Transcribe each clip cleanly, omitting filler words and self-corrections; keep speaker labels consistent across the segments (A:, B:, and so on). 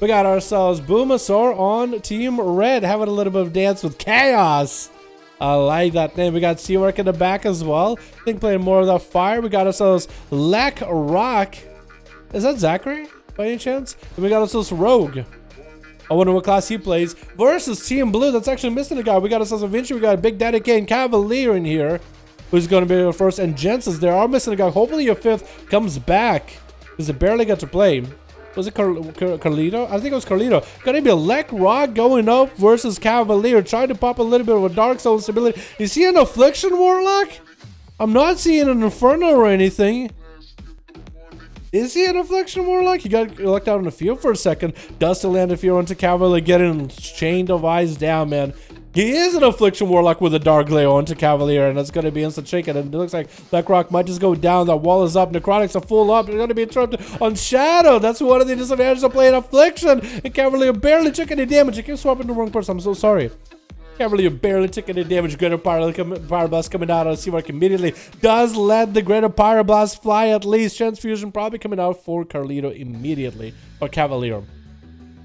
A: We got ourselves Boomasaur on Team Red, having a little bit of dance with chaos. I like that name. We got Seawork in the back as well. I think playing more of that fire. We got ourselves Lek Rock. Is that Zachary by any chance? And we got ourselves Rogue. I wonder what class he plays. Versus Team Blue. That's actually missing a guy. We got ourselves a Vinci. We got a Big Daddy Kane Cavalier in here, who's going to be our first. And Jensen's there. Are missing a guy. Hopefully your fifth comes back, because it barely got to play. Was it Carlito? I think it was Carlito. Gonna be a Lek Rock going up versus Cavalier, trying to pop a little bit of a Dark Soul stability. Is he an Affliction Warlock? I'm not seeing an Inferno or anything. Is he an Affliction Warlock? He got locked out on the field for a second. Does still land if you're onto Cavalier, getting chained of eyes down, man. He is an Affliction Warlock with a Dark Glare onto Cavalier, and that's going to be instant chicken. And it looks like Lek Rock might just go down. That wall is up. Necrotics are full up. They're going to be interrupted on Shadow. That's one of the disadvantages of playing Affliction. And Cavalier barely took any damage. I keep swapping the wrong person. I'm so sorry. Cavalier barely took any damage. Greater Pyroblast coming out on Seawork immediately. Does let the Greater Pyroblast fly at least. Transfusion probably coming out for Carlito immediately. Or Cavalier.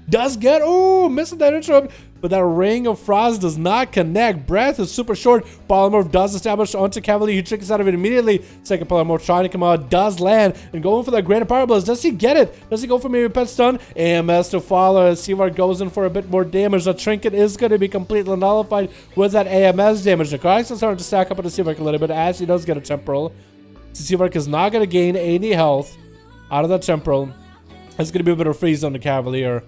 A: Does get, oh, missing that interrupt, but that Ring of Frost does not connect. Breath is super short. Polymorph does establish onto Cavalier. He tricks out of it immediately. Second Polymorph trying to come out, does land, and going for that Greater Power Blast. Does he get it? Does he go for maybe a pet stun? AMS to follow as Seawork goes in for a bit more damage. The Trinket is going to be completely nullified with that AMS damage. The Necrotics is starting to stack up on the Seawork a little bit as he does get a Temporal. Seawork is not going to gain any health out of that Temporal. It's going to be a bit of freeze on the Cavalier.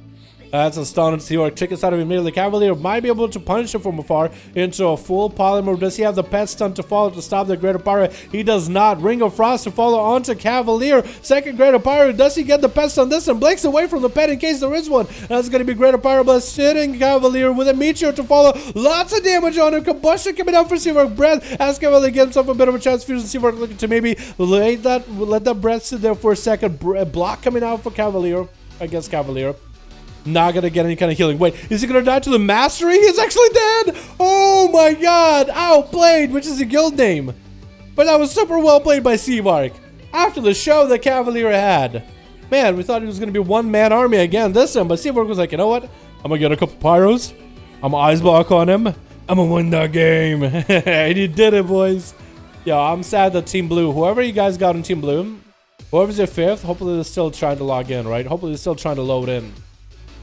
A: That's a stun and Seawork triggers out of immediately. Cavalier might be able to punish him from afar into a full Polymorph. Does he have the pet stun to follow to stop the Greater Pyro? He does not. Ring of Frost to follow onto Cavalier. Second Greater Pyro. Does he get the pet stun? This and blinks away from the pet in case there is one. That's going to be Greater Pyro Blast hitting Cavalier with a Meteor to follow. Lots of damage on him. Combustion coming out for Seawork. Breath as Cavalier gets himself a bit of a transfusion. Seawork looking to maybe let that breath sit there for a second. Block coming out for Cavalier against Cavalier. Not gonna get any kind of healing. Wait, is he gonna die to the mastery? He's actually dead! Oh my god! Outplayed, which is a guild name. But that was super well played by Seawork. After the show that Cavalier had. Man, we thought he was gonna be one-man army again this time, but Seawork was like, you know what? I'm gonna get a couple pyros. I'm gonna ice block on him. I'm gonna win that game. And he did it, boys. Yo, I'm sad that Team Blue, whoever you guys got in Team Blue, whoever's your fifth, hopefully they're still trying to log in, right? Hopefully they're still trying to load in.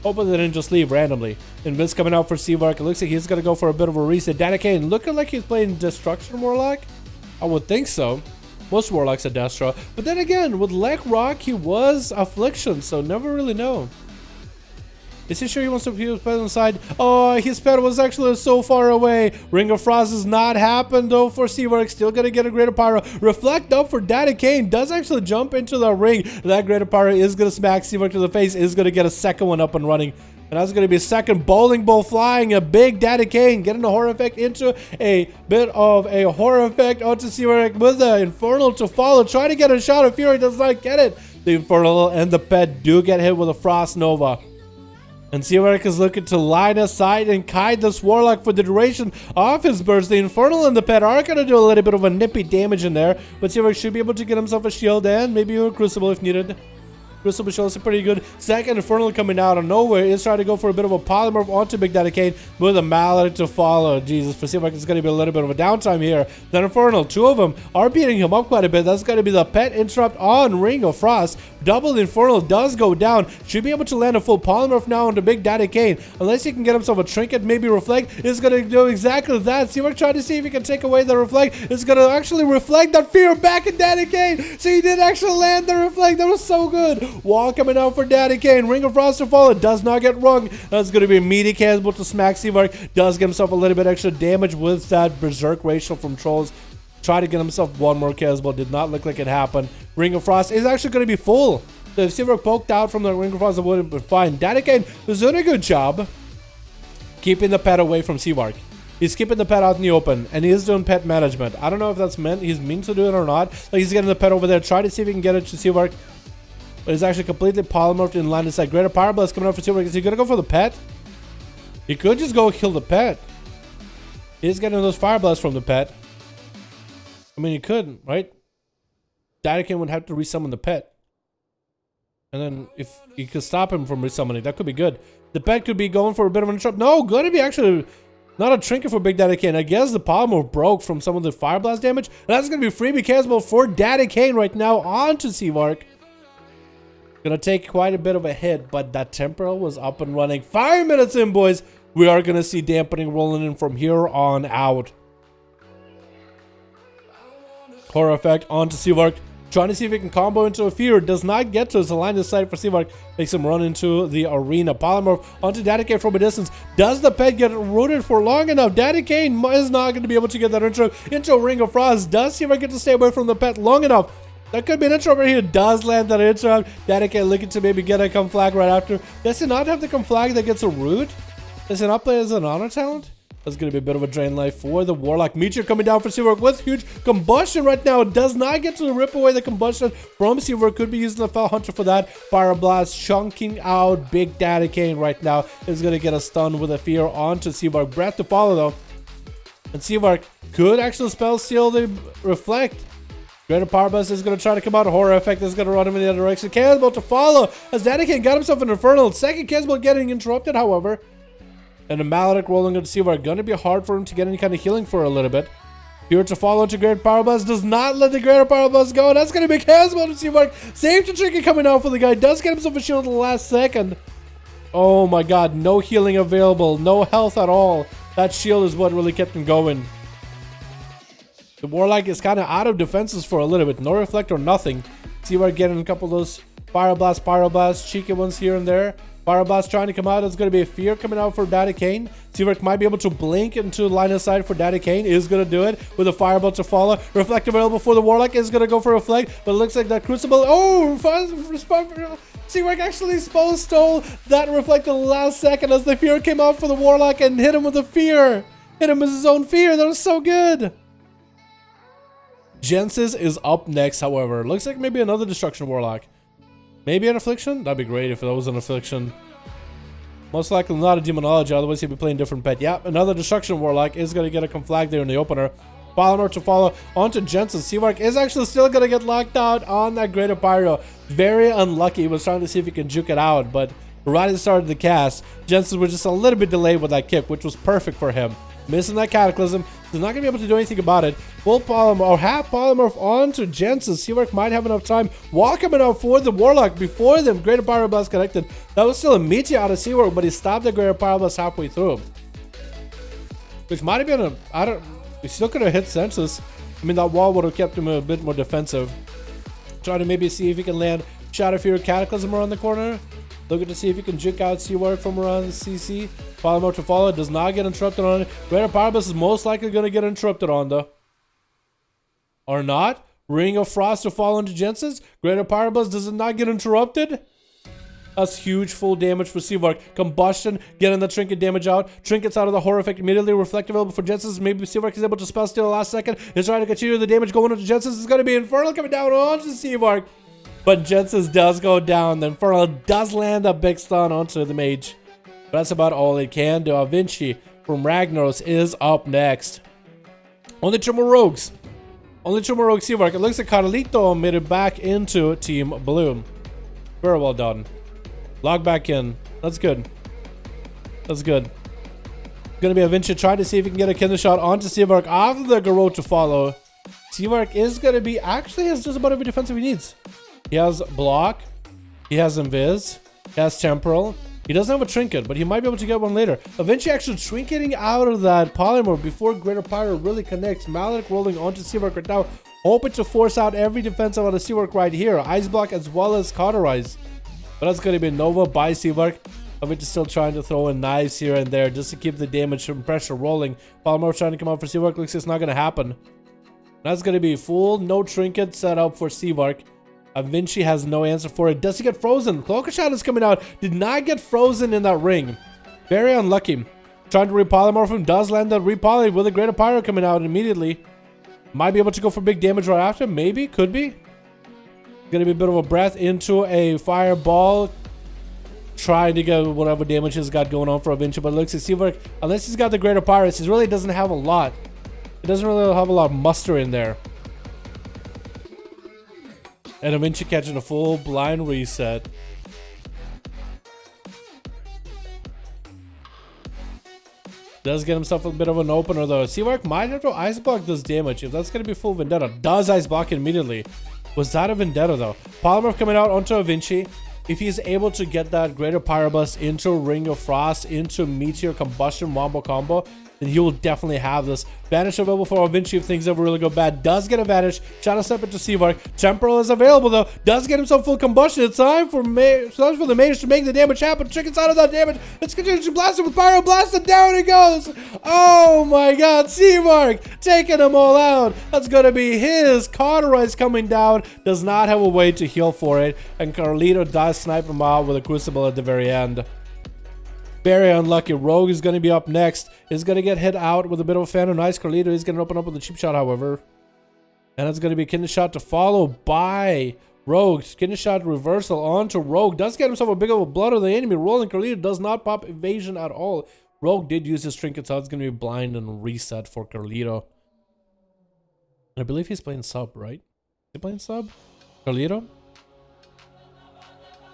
A: Hopefully they didn't just leave randomly. And Vince coming out for Seawork. It looks like he's going to go for a bit of a reset. Danny Kane looking like he's playing Destruction Warlock. I would think so. Most Warlocks are Destro. But then again, with Lek Rock, he was Affliction. So never really know. Is he sure he wants to put his pet inside? Oh, his pet was actually so far away. Ring of Frost does not happen though for Seawork. Still gonna get a Greater Pyro. Reflect up for Daddy Kane. Does actually jump into the ring. That Greater Pyro is gonna smack Seawork to the face. Is gonna get a second one up and running. And that's gonna be a second bowling ball flying. A big Daddy Kane getting a horror effect into a bit of a horror effect onto Seawork with the Infernal to follow. Trying to get a shot of Fury. Does not get it. The Infernal and the pet do get hit with a Frost Nova. And Seawork is looking to line aside and kite this Warlock for the duration of his burst. The Infernal and the pet are going to do a little bit of a nippy damage in there. But Seawork should be able to get himself a shield and maybe a Crucible if needed. Crucible shows pretty good. Second Infernal coming out of nowhere is trying to go for a bit of a Polymorph onto Big Daddy Kane with a Mallet to follow. Jesus, for Seawork it's going to be a little bit of a downtime here. Then Infernal, two of them are beating him up quite a bit. That's going to be the pet interrupt on Ring of Frost. Double Infernal does go down. Should be able to land a full Polymorph now onto Big Daddy Kane. Unless he can get himself a Trinket, maybe Reflect. Is going to do exactly that. Seawork trying to see if he can take away the Reflect. It's going to actually reflect that fear back at Daddy Kane. So he did actually land the Reflect. That was so good. Wall coming out for Daddy Kane. Ring of Frost to follow. Does not get rung. That's going to be a meaty cannonball to smack Seawork. Does get himself a little bit extra damage with that Berserk ratio from Trolls. Try to get himself one more cannonball. Did not look like it happened. Ring of Frost is actually going to be full. So if Seawork poked out from the Ring of Frost, it would have been fine. Daddy Kane is doing a good job keeping the pet away from Seawork. He's keeping the pet out in the open, and he is doing pet management. I don't know if that's he's meant to do it or not. Like, he's getting the pet over there, trying to see if he can get it to Seawork. But he's actually completely polymorphed in line of sight. Greater Power Blast coming out for Seawork. Is he gonna go for the pet? He could just go kill the pet. He's getting those Fire Blasts from the pet. I mean, he could, right? Dalaran would have to resummon the pet. And then if he could stop him from resummoning, that could be good. The pet could be going for a bit of an interrupt. No, gonna be actually not a trinket for Big Daddy Kane. I guess the polymorph broke from some of the Fire Blast damage. And that's gonna be freebie casual for Daddy Kane right now onto Seawork. Gonna take quite a bit of a hit, but that temporal was up and running. 5 minutes in, boys. We are gonna see dampening rolling in from here on out. Horror effect onto Seawork. Trying to see if he can combo into a fear. Does not get to his line of sight for Seawork. Makes him run into the arena. Polymorph onto Daddy Kane from a distance. Does the pet get rooted for long enough? Daddy Kane is not going to be able to get that intro into a Ring of Frost. Does Seawork get to stay away from the pet long enough? That could be an intro right here. Does land that intro. Daddy Kane looking to maybe get a come flag right after. Does he not have the come flag that gets a root? Does he not play as an honor talent? That's going to be a bit of a drain life for the Warlock. Meteor coming down for Seawork with huge combustion right now. Does not get to rip away the combustion from Seawork. Could be using the Fell Hunter for that. Fire Blast chunking out Big Daddy Kane right now. Is going to get a stun with a fear onto Seawork. Breath to follow though. And Seawork could actually spell steal the Reflect. Greater Power Blast is going to try to come out. Horror Effect is going to run him in the other direction. Cannonball to follow as Daddy Kane got himself an Infernal. Second Cannonball getting interrupted, however. And a Maledict rolling into Seawork. Going to be hard for him to get any kind of healing for a little bit. Here to follow into Greater Power Blast. Does not let the Greater Power Blast go. That's going to be Cannonball to Seawork. Safety Trinket coming out for the guy. Does get himself a shield at the last second. Oh my god. No healing available. No health at all. That shield is what really kept him going. The Warlock is kind of out of defenses for a little bit. No Reflect or nothing. Seawork getting a couple of those Fire Blast, cheeky ones here and there. Fire Blast trying to come out. It's going to be a fear coming out for Daddy Kane. Seawork might be able to blink into line of sight for Daddy Kane. Is going to do it with a Fireball to follow. Reflect available for the Warlock. Is going to go for a Reflect, but it looks like that Crucible. Oh, Seawork actually stole that Reflect at the last second as the fear came out for the Warlock and hit him with a fear. Hit him with his own fear. That was so good. Jensis is up next, however. Looks like maybe another Destruction Warlock. Maybe an Affliction? That'd be great if that was an Affliction. Most likely not a Demonology, otherwise he'd be playing different pet. Yep, another Destruction Warlock is going to get a conflag there in the opener. Polymorph to follow onto Jensen. Seawork is actually still going to get locked out on that Greater Pyro. Very unlucky. He was trying to see if he can juke it out, but right at the start of the cast, Jensen was just a little bit delayed with that kick, which was perfect for him. Missing that Cataclysm. He's not going to be able to do anything about it. Full Polymorph, or half Polymorph onto Jensen. Seawork might have enough time. Wall coming out for the Warlock before them. Greater Pyro Blast connected. That was still a meteor out of Seawork, but he stopped the Greater Pyro Blast halfway through. Which might have been a... he still could have hit Sensus. I mean, that wall would have kept him a bit more defensive. Trying to maybe see if he can land Shadow Fear Cataclysm around the corner. Looking to see if he can juke out Seawork from around the CC. Polymorph to follow. Does not get interrupted on it. Greater Power Blast is most likely going to get interrupted on, though. Or not. Ring of Frost to fall into Jensen's. Greater Power Blast does not get interrupted. That's huge full damage for Seawork. Combustion, getting the Trinket damage out. Trinkets out of the Horror Effect immediately. Reflect available for Jensen's. Maybe Seawork is able to spell steal the last second. He's trying to continue the damage going into Jensen's. It's going to be Infernal coming down onto Seawork. But Jensen's does go down. The Infernal does land a big stun onto the Mage. But that's about all it can do. Vinci from Ragnaros is up next. Only two more rogues. Only two more rogues Seawork. It looks like Carlito made it back into Team Blue. Very well done. Log back in. That's good. That's good. Gonna be a Vinci trying to see if he can get a Kindle shot onto Seawork after the Garrote to follow. Seawork is gonna be actually has just about every defensive he needs. He has block, he has invis, he has temporal. He doesn't have a trinket, but he might be able to get one later. Eventually actually trinketing out of that polymorph before Greater Pyro really connects. Maledict rolling onto Seawork right now, hoping to force out every defensive out of Seawork right here. Ice block as well as cauterize. But that's going to be Nova by Seawork. Eventually still trying to throw in knives here and there just to keep the damage and pressure rolling. Polymorph trying to come out for Seawork. Looks like it's not going to happen. That's going to be full no trinket set up for Seawork. Vinci has no answer for it. Does he get frozen? Cloaker Shot is coming out. Did not get frozen in that ring. Very unlucky. Trying to repolymorph him. Does land the repoly with a Greater Pyro coming out immediately. Might be able to go for big damage right after. Maybe. Could be. Gonna be a bit of a breath into a fireball. Trying to get whatever damage he's got going on for Vinci. But it looks like Seawork, unless he's got the Greater Pirates, he really doesn't have a lot. He doesn't really have a lot of muster in there. And Vinci catching a full blind reset. Does get himself a bit of an opener though. Seawork might have to Ice Block this damage if that's going to be full Vendetta. Does Ice Block immediately. Was that a Vendetta though? Polymorph coming out onto Vinci. If he's able to get that Greater Pyroblast into Ring of Frost, into Meteor Combustion Wombo combo, then he will definitely have this. Vanish available for Vinci if things ever really go bad. Does get a Vanish. Shadow Step into Seawork. Temporal is available though. Does get himself full combustion. It's time for the Mage to make the damage happen. Chickens out of that damage. Let's continue to blast him with Pyro Blast, and down he goes. Oh my god, Seawork taking them all out. That's gonna be his. Cauterize coming down. Does not have a way to heal for it. And Carlito does snipe him out with a Crucible at the very end. Very unlucky. Rogue is going to be up next. Is going to get hit out with a bit of a Phantom Nice. Carlito is going to open up with a cheap shot, however. And it's going to be Kidney Shot to follow by Rogue. Kidney Shot reversal onto Rogue. Does get himself a big old blood of the enemy. Rolling Carlito does not pop evasion at all. Rogue did use his trinket, so it's going to be blind and reset for Carlito. And I believe he's playing sub, right? Is he playing sub? Carlito?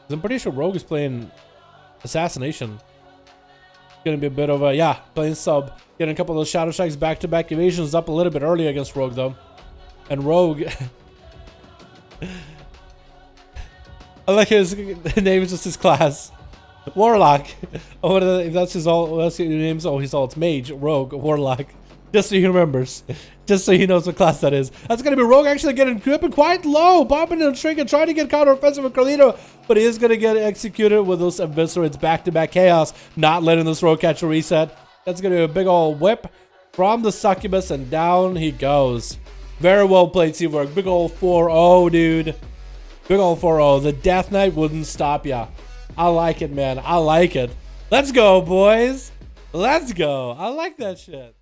A: I'm pretty sure Rogue is playing Assassination. Gonna be a bit of a, yeah, playing sub. Getting a couple of those Shadow Strikes back-to-back evasions up a little bit early against Rogue, though. And Rogue... I like his name is just his class. Warlock. Oh, if that's his all, that's his name's, oh, his all, it's Mage, Rogue, Warlock. Just so he remembers. Just so he knows what class that is. That's going to be Rogue actually getting gripping quite low. Popping in a trinket, trying to get counter-offensive with Carlito. But he is going to get executed with those Eviscerates back-to-back Chaos. Not letting this Rogue catch a reset. That's going to be a big old whip from the Succubus. And down he goes. Very well played, Seawork. Big old 4-0, dude. Big old 4-0. The Death Knight wouldn't stop ya. I like it, man. I like it. Let's go, boys. Let's go. I like that shit.